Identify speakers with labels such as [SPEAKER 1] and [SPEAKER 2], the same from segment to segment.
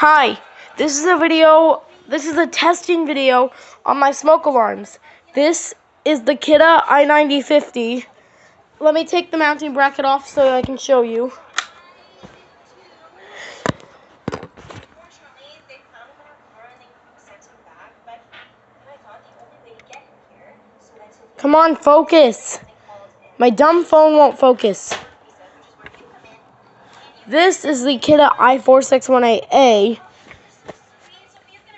[SPEAKER 1] Hi, this is a testing video on my smoke alarms. This is the Kidde i9050. Let me take the mounting bracket off so I can show you. Come on, focus. My dumb phone won't focus. This is the Kidde i4618A.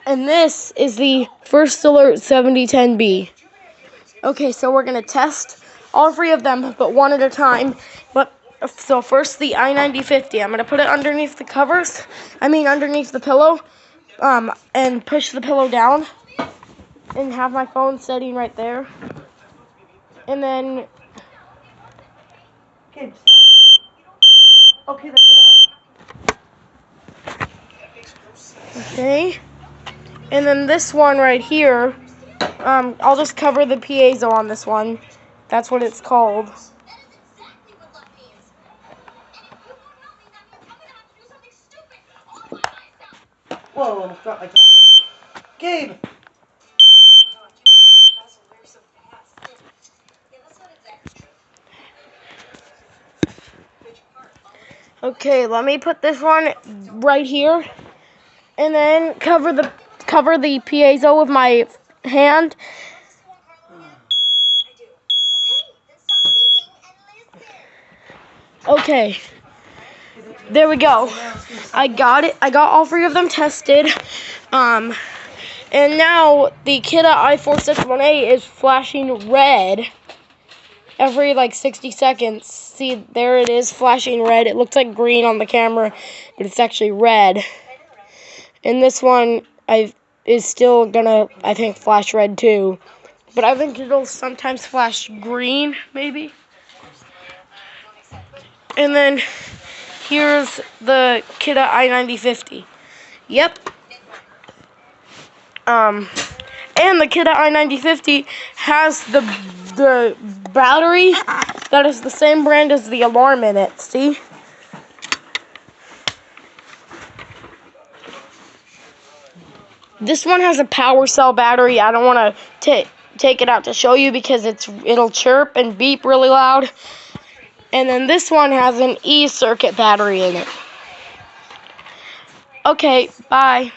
[SPEAKER 1] And this is the First Alert 7010B. Okay, so we're going to test all three of them, but one at a time. So first the i9050. I'm going to put it underneath the covers. Underneath the pillow. And push the pillow down. And have my phone setting right there. And then... Okay, stop. Okay, that's enough. Okay. And then this one right here, I'll just cover the piezo on this one. That's what it's called. Whoa, almost dropped my tablet. Gabe! Okay, let me put this one right here. And then cover the piezo with my hand. Okay. There we go. I got it. I got all three of them tested. And now the Kidde i4618 is flashing red every 60 seconds. See, there it is flashing red. It looks like green on the camera, but it's actually red. And this one is still gonna, I think, flash red too. But I think it'll sometimes flash green, maybe. And then here's the Kidde i9050. Yep. And the Kidde i9050 has the battery that is the same brand as the alarm in it. See? This one has a power cell battery. I don't want to take it out to show you because it'll chirp and beep really loud. And then this one has an E-circuit battery in it. Okay, bye.